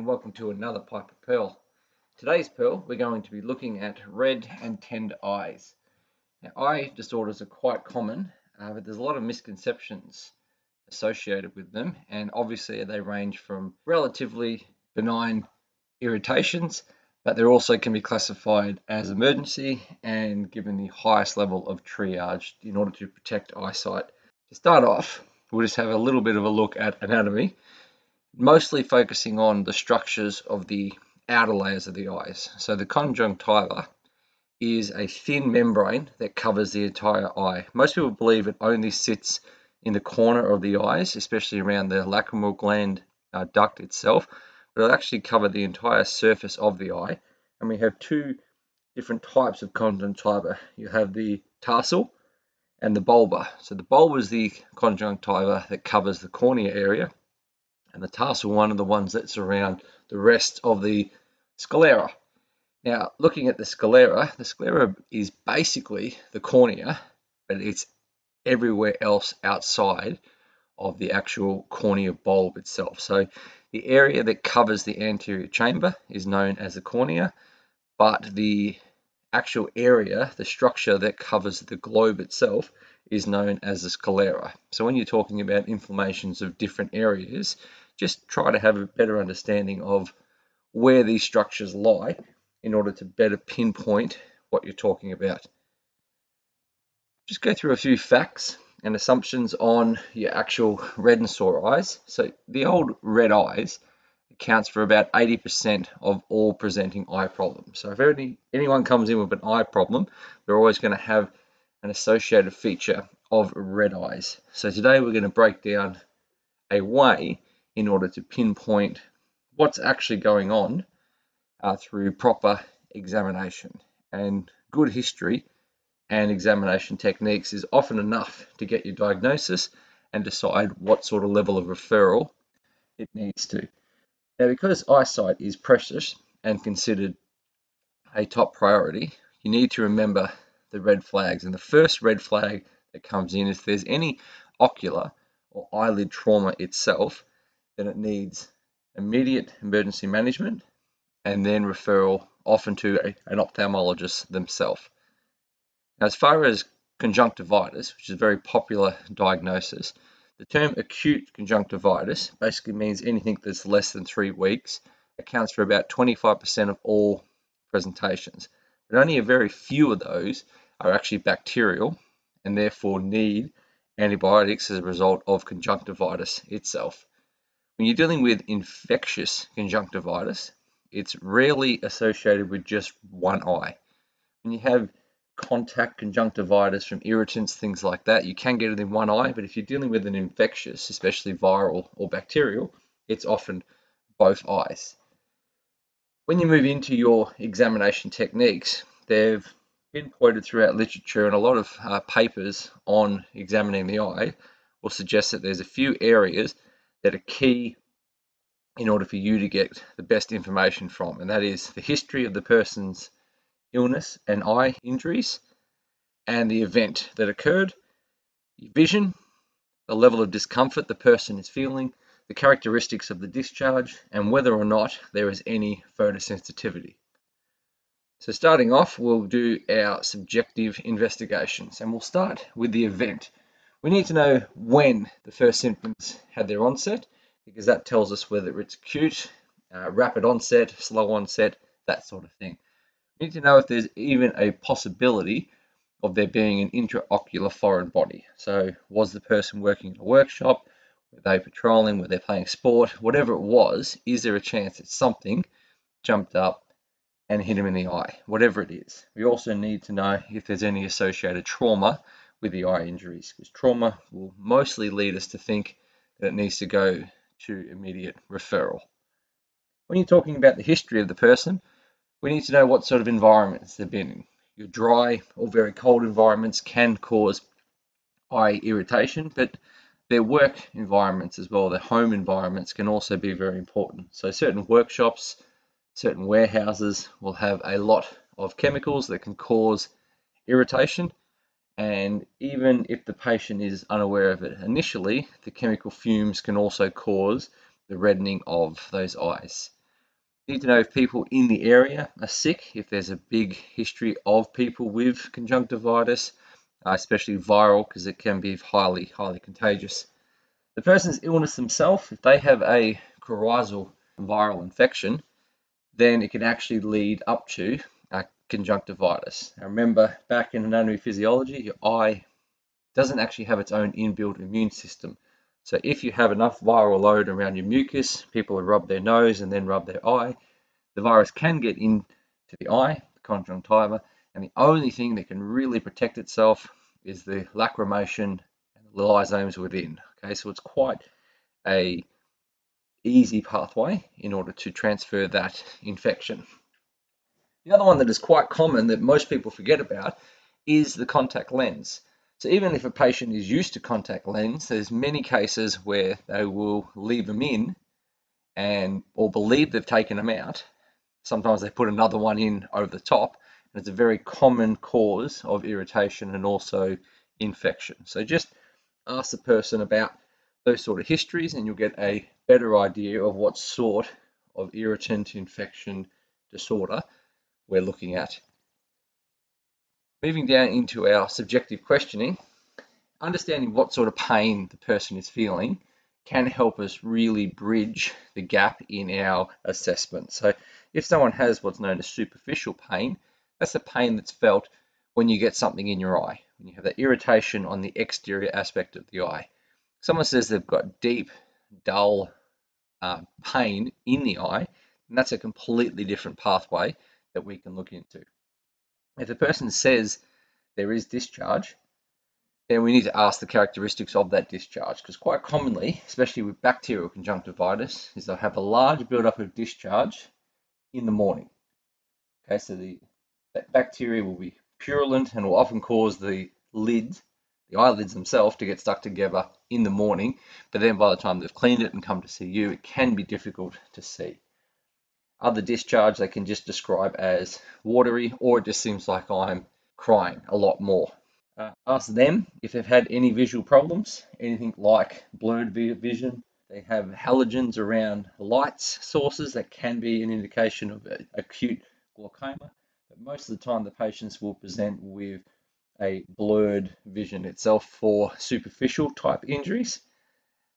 welcome to another Pipe of Pearl. Today's Pearl, we're going to be looking at red and tender eyes. Now, eye disorders are quite common, but there's a lot of misconceptions associated with them, and obviously they range from relatively benign irritations, but they also can be classified as emergency and given the highest level of triage in order to protect eyesight. To start off, we'll just have a little bit of a look at anatomy, mostly focusing on the structures of the outer layers of the eyes. So the conjunctiva is a thin membrane that covers the entire eye. Most people believe it only sits in the corner of the eyes, especially around the lacrimal gland duct itself, but it'll actually cover the entire surface of the eye. And we have two different types of conjunctiva. You have the tarsal and the bulbar. So the bulbar is the conjunctiva that covers the cornea area, and the tarsal one are the ones that surround the rest of the sclera. Now, looking at the sclera is basically the cornea, but it's everywhere else outside of the actual cornea bulb itself. So the area that covers the anterior chamber is known as the cornea, but the actual area, the structure that covers the globe itself, is known as the sclera. So when you're talking about inflammations of different areas, just try to have a better understanding of where these structures lie in order to better pinpoint what you're talking about. Just go through a few facts and assumptions on your actual red and sore eyes. So the old red eyes accounts for about 80% of all presenting eye problems. So if anyone comes in with an eye problem, they're always going to have an associated feature of red eyes. So today we're going to break down a way in order to pinpoint what's actually going on through proper examination. And good history and examination techniques is often enough to get your diagnosis and decide what sort of level of referral it needs to. Now, because eyesight is precious and considered a top priority, you need to remember the red flags. And the first red flag that comes in is if there's any ocular or eyelid trauma itself, then it needs immediate emergency management and then referral often to an ophthalmologist themselves. Now, as far as conjunctivitis, which is a very popular diagnosis, the term acute conjunctivitis basically means anything that's less than 3 weeks, accounts for about 25% of all presentations. But only a very few of those are actually bacterial and therefore need antibiotics as a result of conjunctivitis itself. When you're dealing with infectious conjunctivitis, it's rarely associated with just one eye. When you have contact conjunctivitis from irritants, things like that, you can get it in one eye, but if you're dealing with an infectious, especially viral or bacterial, it's often both eyes. When you move into your examination techniques, they've been quoted throughout literature, and a lot of papers on examining the eye will suggest that there's a few areas that are key in order for you to get the best information from, and that is the history of the person's illness and eye injuries, and the event that occurred, vision, the level of discomfort the person is feeling, the characteristics of the discharge, and whether or not there is any photosensitivity. So starting off, we'll do our subjective investigations, and we'll start with the event. We need to know when the first symptoms had their onset, because that tells us whether it's acute, rapid onset, slow onset, that sort of thing. We need to know if there's even a possibility of there being an intraocular foreign body. So was the person working in a workshop? Were they patrolling? Were they playing sport? Whatever it was, is there a chance that something jumped up and hit him in the eye, whatever it is? We also need to know if there's any associated trauma with the eye injuries, because trauma will mostly lead us to think that it needs to go to immediate referral. When you're talking about the history of the person, we need to know what sort of environments they've been in. Your dry or very cold environments can cause eye irritation, but their work environments as well, their home environments, can also be very important. So certain workshops, certain warehouses will have a lot of chemicals that can cause irritation, and even if the patient is unaware of it initially, the chemical fumes can also cause the reddening of those eyes. You need to know if people in the area are sick, if there's a big history of people with conjunctivitis, especially viral, because it can be highly contagious. The person's illness themselves, if they have a coryzal viral infection, then it can actually lead up to conjunctivitis. Now remember, back in anatomy physiology, your eye doesn't actually have its own inbuilt immune system. So if you have enough viral load around your mucus, people would rub their nose and then rub their eye, the virus can get into the eye, the conjunctiva, and the only thing that can really protect itself is the lacrimation and the lysomes within. Okay, so it's quite a easy pathway in order to transfer that infection. The other one that is quite common that most people forget about is the contact lens. So even if a patient is used to contact lens, there's many cases where they will leave them in or believe they've taken them out. Sometimes they put another one in over the top, and it's a very common cause of irritation and also infection. So just ask the person about those sort of histories and you'll get a better idea of what sort of irritant infection disorder we're looking at. Moving down into our subjective questioning, understanding what sort of pain the person is feeling can help us really bridge the gap in our assessment. So if someone has what's known as superficial pain, that's the pain that's felt when you get something in your eye, when you have that irritation on the exterior aspect of the eye. Someone says they've got deep, dull pain in the eye, and that's a completely different pathway that we can look into. If the person says there is discharge, then we need to ask the characteristics of that discharge, because quite commonly, especially with bacterial conjunctivitis, is they'll have a large buildup of discharge in the morning. Okay, so that bacteria will be purulent and will often cause the eyelids themselves to get stuck together in the morning, but then by the time they've cleaned it and come to see you, it can be difficult to see. Other discharge they can just describe as watery, or it just seems like I'm crying a lot more. Ask them if they've had any visual problems, anything like blurred vision. They have halogens around lights sources that can be an indication of acute glaucoma, but most of the time the patients will present with a blurred vision itself for superficial type injuries.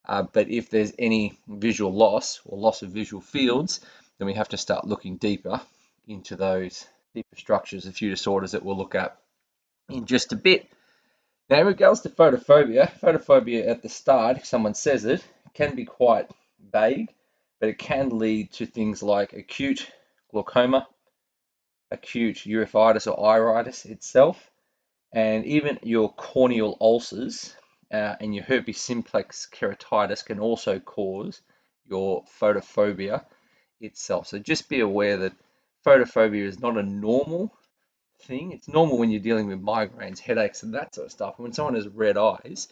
But if there's any visual loss or loss of visual fields, then we have to start looking deeper into those deeper structures, a few disorders that we'll look at in just a bit. Now, in regards to photophobia at the start, if someone says it, can be quite vague, but it can lead to things like acute glaucoma, acute uveitis or iritis itself, and even your corneal ulcers and your herpes simplex keratitis can also cause your photophobia itself. So just be aware that photophobia is not a normal thing. It's normal when you're dealing with migraines, headaches, and that sort of stuff. When someone has red eyes,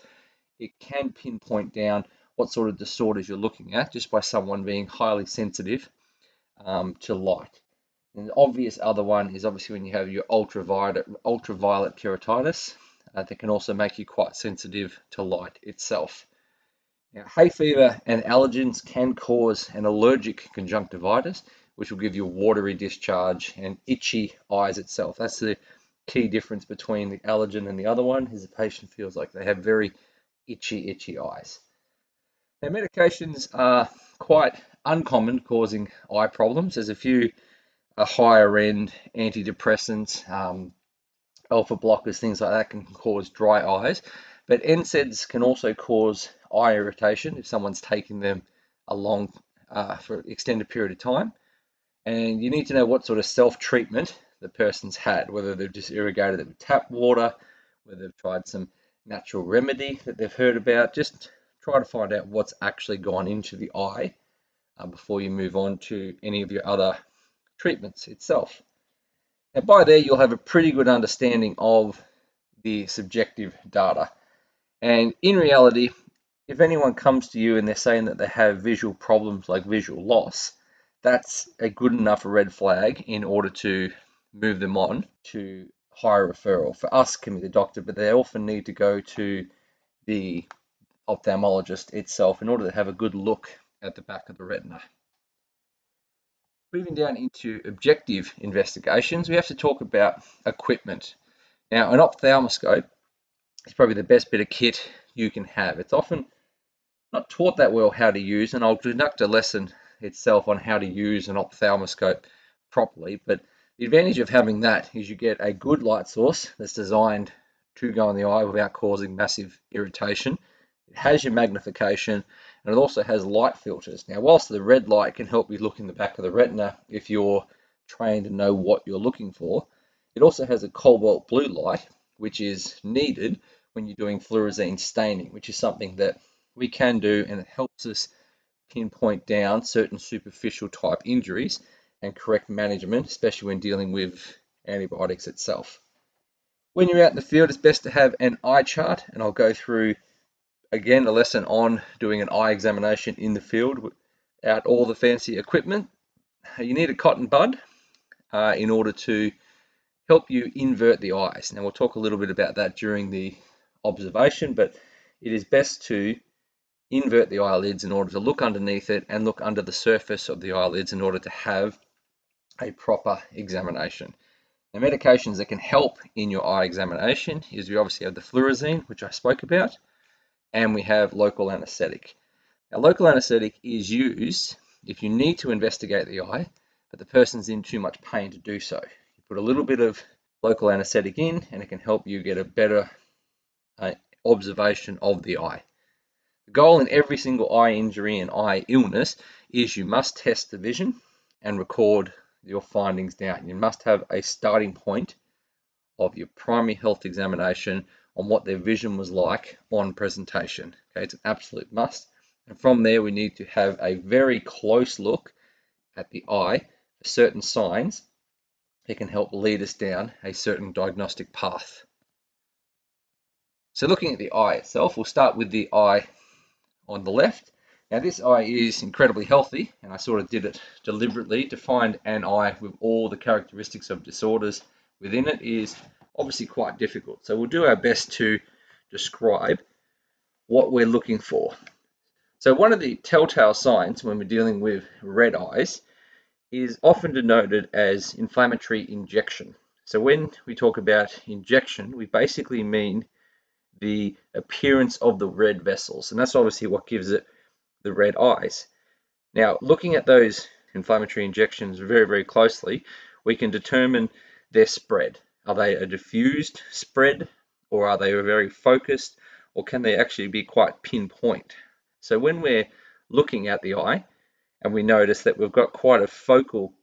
it can pinpoint down what sort of disorders you're looking at just by someone being highly sensitive to light. And the obvious other one is obviously when you have your ultraviolet keratitis, that can also make you quite sensitive to light itself. Now, hay fever and allergens can cause an allergic conjunctivitis, which will give you a watery discharge and itchy eyes itself. That's the key difference between the allergen and the other one, is the patient feels like they have very itchy eyes. Now, medications are quite uncommon causing eye problems. There's a few higher end antidepressants, alpha blockers, things like that can cause dry eyes. But NSAIDs can also cause eye irritation if someone's taking them along for an extended period of time. And you need to know what sort of self-treatment the person's had, whether they've just irrigated it with tap water, whether they've tried some natural remedy that they've heard about. Just try to find out what's actually gone into the eye before you move on to any of your other treatments itself. And by there, you'll have a pretty good understanding of the subjective data. And in reality, if anyone comes to you and they're saying that they have visual problems like visual loss, that's a good enough red flag in order to move them on to higher referral. For us, can be the doctor, but they often need to go to the ophthalmologist itself in order to have a good look at the back of the retina. Moving down into objective investigations, we have to talk about equipment. Now, an ophthalmoscope is probably the best bit of kit you can have. It's often not taught that well how to use, and I'll conduct a lesson itself on how to use an ophthalmoscope properly. But the advantage of having that is you get a good light source that's designed to go in the eye without causing massive irritation. It has your magnification, and it also has light filters. Now, whilst the red light can help you look in the back of the retina if you're trained to know what you're looking for, it also has a cobalt blue light, which is needed when you're doing fluorescein staining, which is something that we can do, and it helps us pinpoint down certain superficial type injuries and correct management, especially when dealing with antibiotics itself. When you're out in the field, it's best to have an eye chart, and I'll go through again a lesson on doing an eye examination in the field without all the fancy equipment. You need a cotton bud in order to help you invert the eyes. Now, we'll talk a little bit about that during the observation, but it is best to invert the eyelids in order to look underneath it and look under the surface of the eyelids in order to have a proper examination. Now, medications that can help in your eye examination is we obviously have the fluorescein, which I spoke about, and we have local anesthetic. Now, local anesthetic is used if you need to investigate the eye, but the person's in too much pain to do so. You put a little bit of local anesthetic in, and it can help you get a better observation of the eye. The goal in every single eye injury and eye illness is you must test the vision and record your findings down. You must have a starting point of your primary health examination on what their vision was like on presentation. Okay, it's an absolute must. And from there, we need to have a very close look at the eye for certain signs that can help lead us down a certain diagnostic path. So looking at the eye itself, we'll start with the eye on the left. Now, this eye is incredibly healthy, and I sort of did it deliberately to find an eye with all the characteristics of disorders within it is obviously quite difficult. So we'll do our best to describe what we're looking for. So one of the telltale signs when we're dealing with red eyes is often denoted as inflammatory injection. So when we talk about injection, we basically mean the appearance of the red vessels, and that's obviously what gives it the red eyes. Now, looking at those inflammatory injections very, very closely, we can determine their spread. Are they a diffused spread, or are they very focused, or can they actually be quite pinpoint? So when we're looking at the eye and we notice that we've got quite a focal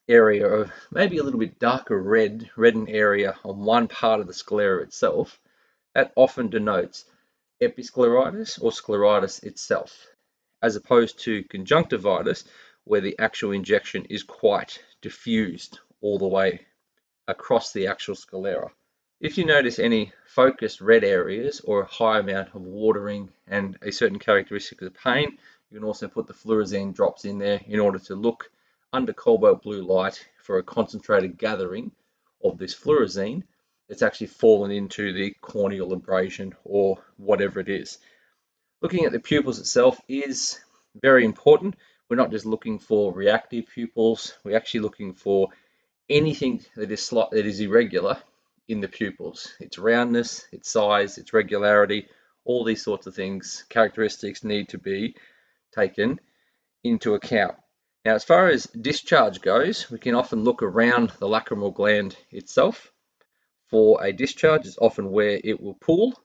area of maybe a little bit darker reddened area on one part of the sclera itself, that often denotes episcleritis or scleritis itself, as opposed to conjunctivitis, where the actual injection is quite diffused all the way across the actual sclera. If you notice any focused red areas or a high amount of watering and a certain characteristic of pain, you can also put the fluorescein drops in there in order to look under cobalt blue light for a concentrated gathering of this fluorescein it's actually fallen into the corneal abrasion or whatever it is. Looking at the pupils itself is very important. We're not just looking for reactive pupils, we're actually looking for anything that is irregular in the pupils. Its roundness, its size, its regularity, all these sorts of things, characteristics need to be taken into account. Now, as far as discharge goes, we can often look around the lacrimal gland itself. For a discharge, it's often where it will pool.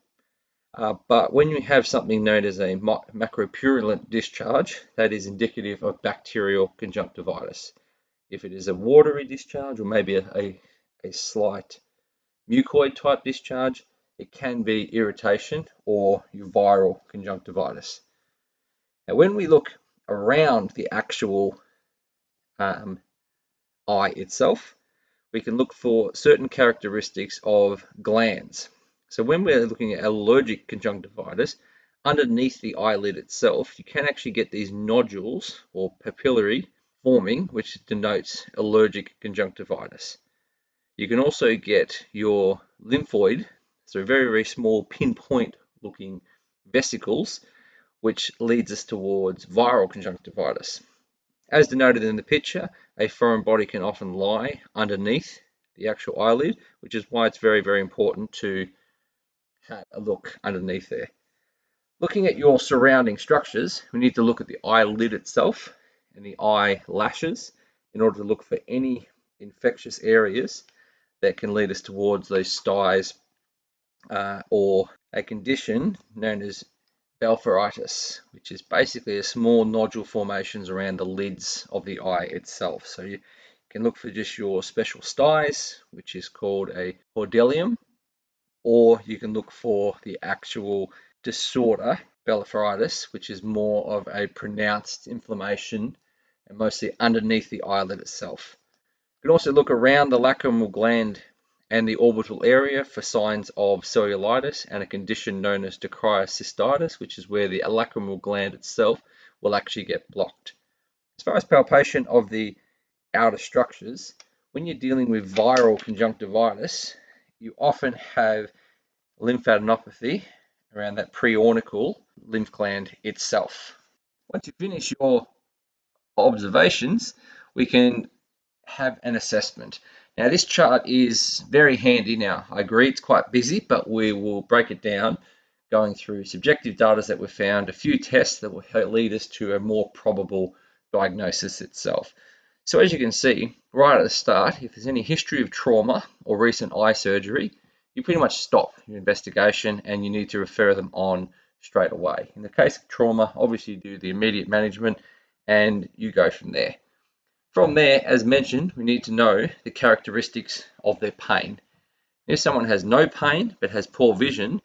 But when you have something known as a macropurulent discharge, that is indicative of bacterial conjunctivitis. If it is a watery discharge or maybe a slight mucoid type discharge, it can be irritation or viral conjunctivitis. Now, when we look around the actual eye itself, we can look for certain characteristics of glands. So when we're looking at allergic conjunctivitis, underneath the eyelid itself, you can actually get these nodules or papillary forming, which denotes allergic conjunctivitis. You can also get your lymphoid, so very, very small pinpoint looking vesicles, which leads us towards viral conjunctivitis. As denoted in the picture, a foreign body can often lie underneath the actual eyelid, which is why it's very, very important to have a look underneath there. Looking at your surrounding structures, we need to look at the eyelid itself and the eyelashes in order to look for any infectious areas that can lead us towards those styes or a condition known as blepharitis, which is basically a small nodule formations around the lids of the eye itself. So you can look for just your special styes, which is called a hordeolum, or you can look for the actual disorder, blepharitis, which is more of a pronounced inflammation and mostly underneath the eyelid itself. You can also look around the lacrimal gland and the orbital area for signs of cellulitis and a condition known as dacryocystitis, which is where the lacrimal gland itself will actually get blocked. As far as palpation of the outer structures, when you're dealing with viral conjunctivitis, you often have lymphadenopathy around that preorbital lymph gland itself. Once you finish your observations, we can have an assessment. Now this chart is very handy. Now I agree it's quite busy, but we will break it down going through subjective data that we found, a few tests that will lead us to a more probable diagnosis itself. So as you can see right at the start, if there's any history of trauma or recent eye surgery, you pretty much stop your investigation and you need to refer them on straight away. In the case of trauma, obviously you do the immediate management and you go from there. From there, as mentioned, we need to know the characteristics of their pain. If someone has no pain but has poor vision,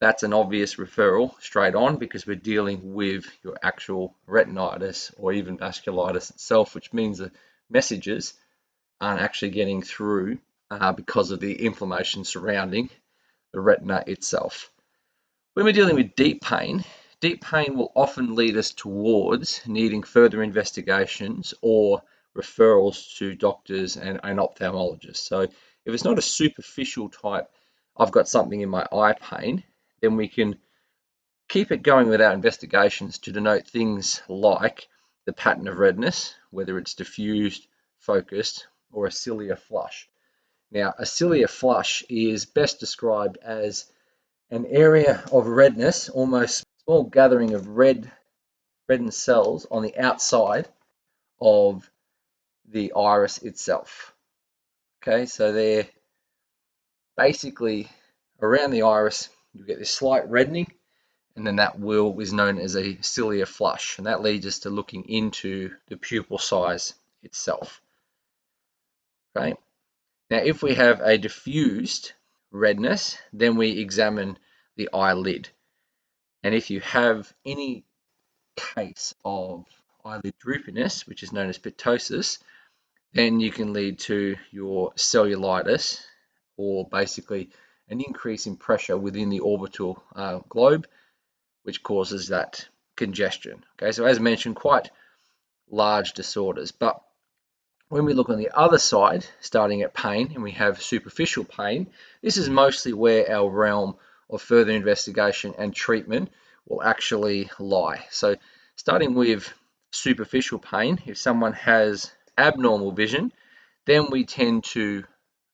that's an obvious referral straight on because we're dealing with your actual retinitis or even vasculitis itself, which means the messages aren't actually getting through because of the inflammation surrounding the retina itself. When we're dealing with deep pain will often lead us towards needing further investigations or referrals to doctors and ophthalmologists. So if it's not a superficial type, I've got something in my eye pain, then we can keep it going with our investigations to denote things like the pattern of redness, whether it's diffused, focused, or a ciliary flush. Now, a ciliary flush is best described as an area of redness, almost a small gathering of reddened cells on the outside of the iris itself. Okay, so they're basically around the iris, you get this slight reddening, and then that is known as a ciliary flush, and that leads us to looking into the pupil size itself. Okay, now if we have a diffused redness, then we examine the eyelid, and if you have any case of eyelid droopiness, which is known as ptosis, then you can lead to your cellulitis, or basically an increase in pressure within the orbital globe, which causes that congestion. Okay, so as mentioned, quite large disorders. But when we look on the other side, starting at pain, and we have superficial pain, this is mostly where our realm of further investigation and treatment will actually lie. So starting with superficial pain, if someone has abnormal vision, then we tend to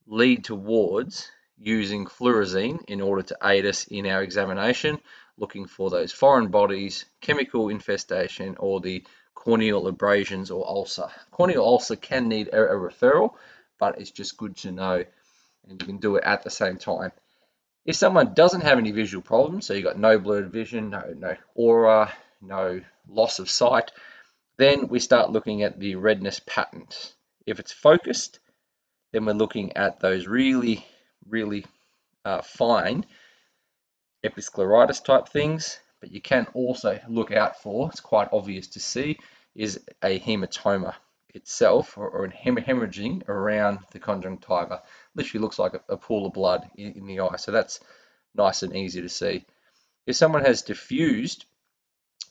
lead towards using fluorescein in order to aid us in our examination, looking for those foreign bodies, chemical infestation, or the corneal abrasions or ulcer. Corneal ulcer can need a referral, but it's just good to know, and you can do it at the same time. If someone doesn't have any visual problems, so you've got no blurred vision, no aura, no loss of sight, then we start looking at the redness patterns. If it's focused, then we're looking at those really fine episcleritis type things, but you can also look out for, it's quite obvious to see, is a hematoma itself, or an hemorrhaging around the conjunctiva. Literally looks like a pool of blood in the eye, so that's nice and easy to see. If someone has diffused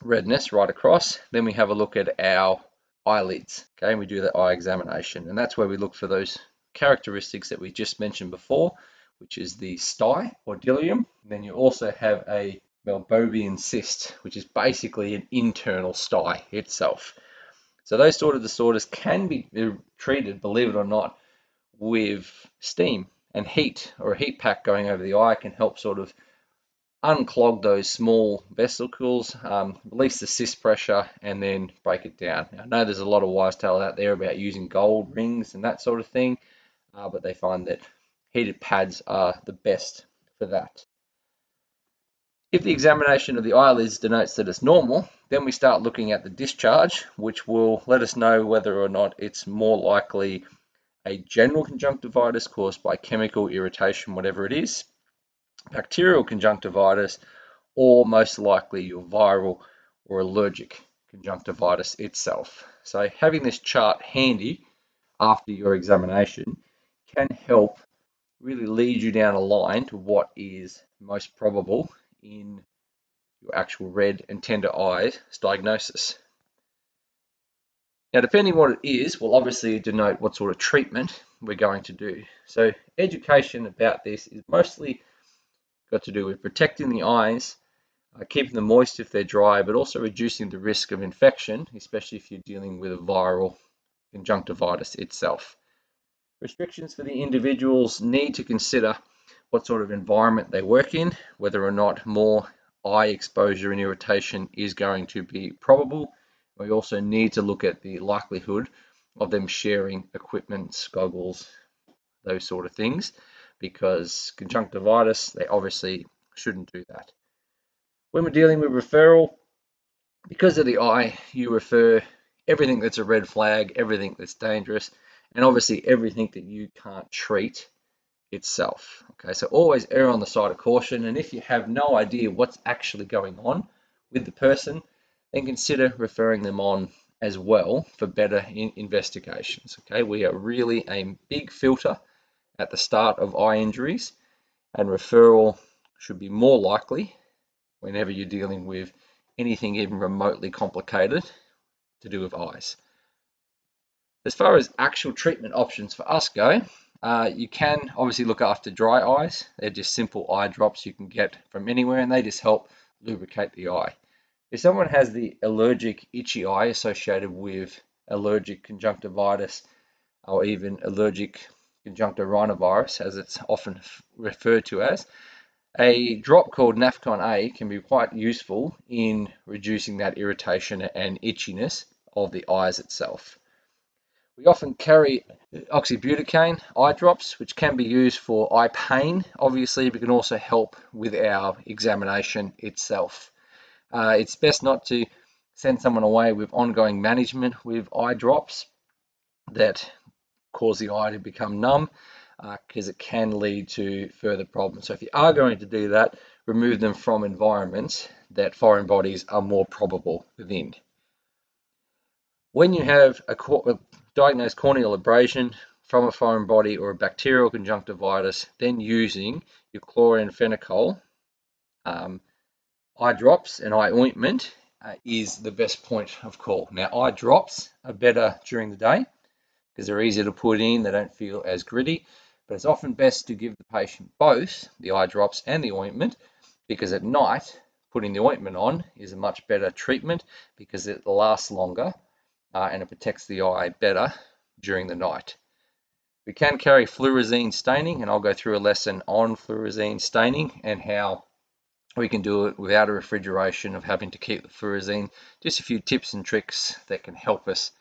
redness right across, then we have a look at our eyelids, okay, and we do the eye examination, and that's where we look for those characteristics that we just mentioned before, which is the stye or hordeolum. Then you also have a Melbovian cyst, which is basically an internal stye itself. So those sort of disorders can be treated, believe it or not, with steam and heat, or a heat pack going over the eye can help sort of unclog those small vesicles, release the cyst pressure, and then break it down. Now, I know there's a lot of wise tales out there about using gold rings and that sort of thing, but they find that heated pads are the best for that. If the examination of the eyelids denotes that it's normal, then we start looking at the discharge, which will let us know whether or not it's more likely a general conjunctivitis caused by chemical irritation, whatever it is, bacterial conjunctivitis, or most likely your viral or allergic conjunctivitis itself. So having this chart handy after your examination can help really lead you down a line to what is most probable in your actual red and tender eyes diagnosis. Now, depending what it is, will obviously denote what sort of treatment we're going to do. So education about this is mostly got to do with protecting the eyes, keeping them moist if they're dry, but also reducing the risk of infection, especially if you're dealing with a viral conjunctivitis itself. Restrictions for the individuals need to consider what sort of environment they work in, whether or not more eye exposure and irritation is going to be probable. We also need to look at the likelihood of them sharing equipment, goggles, those sort of things, because conjunctivitis, they obviously shouldn't do that. When we're dealing with referral, because of the eye, you refer everything that's a red flag, everything that's dangerous, and obviously everything that you can't treat itself. Okay, so always err on the side of caution, and if you have no idea what's actually going on with the person, then consider referring them on as well for better investigations. Okay, we are really a big filter at the start of eye injuries, and referral should be more likely whenever you're dealing with anything even remotely complicated to do with eyes. As far as actual treatment options for us go, you can obviously look after dry eyes. They're just simple eye drops you can get from anywhere, and they just help lubricate the eye. If someone has the allergic itchy eye associated with allergic conjunctivitis or even allergic conjunctivirus, as it's often referred to as, a drop called Nafcon A can be quite useful in reducing that irritation and itchiness of the eyes itself. We often carry oxybutylcane eye drops, which can be used for eye pain, obviously, but can also help with our examination itself. It's best not to send someone away with ongoing management with eye drops that cause the eye to become numb, because it can lead to further problems. So if you are going to do that, remove them from environments that foreign bodies are more probable within. When you have a diagnosed corneal abrasion from a foreign body or a bacterial conjunctivitis, then using your chloramphenicol eye drops and eye ointment is the best point of call. Now, eye drops are better during the day because they're easier to put in, they don't feel as gritty, but it's often best to give the patient both the eye drops and the ointment, because at night putting the ointment on is a much better treatment because it lasts longer and it protects the eye better during the night. We can carry fluorescein staining, and I'll go through a lesson on fluorescein staining and how we can do it without a refrigeration of having to keep the fluorescein. Just a few tips and tricks that can help us.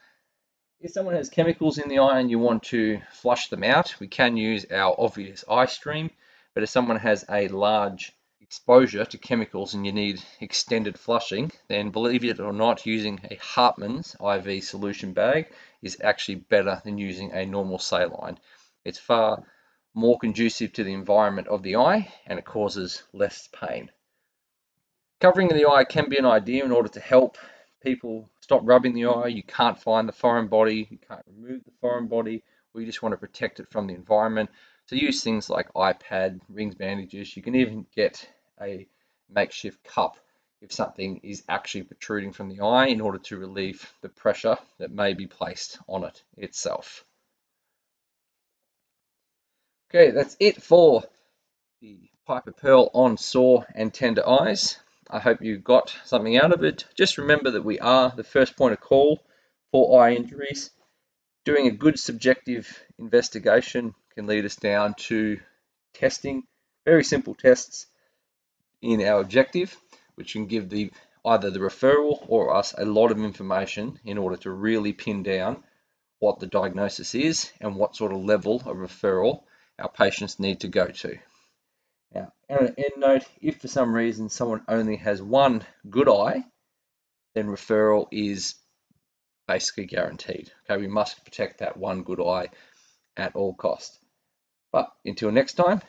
If someone has chemicals in the eye and you want to flush them out, we can use our obvious eye stream. But if someone has a large exposure to chemicals and you need extended flushing, then believe it or not, using a Hartmann's IV solution bag is actually better than using a normal saline. It's far more conducive to the environment of the eye, and it causes less pain. Covering the eye can be an idea in order to help people stop rubbing the eye. You can't find the foreign body, you can't remove the foreign body, or you just want to protect it from the environment. So use things like iPad, rings, bandages. You can even get a makeshift cup if something is actually protruding from the eye in order to relieve the pressure that may be placed on it itself. Okay, that's it for the Piper Pearl on sore and tender eyes. I hope you got something out of it. Just remember that we are the first point of call For eye injuries, doing a good subjective investigation can lead us down to testing, very simple tests in our objective, which can give either the referral or us a lot of information in order to really pin down what the diagnosis is and what sort of level of referral our patients need to go to. Now, on an end note, if for some reason someone only has one good eye, then referral is basically guaranteed. Okay, we must protect that one good eye at all costs. But until next time,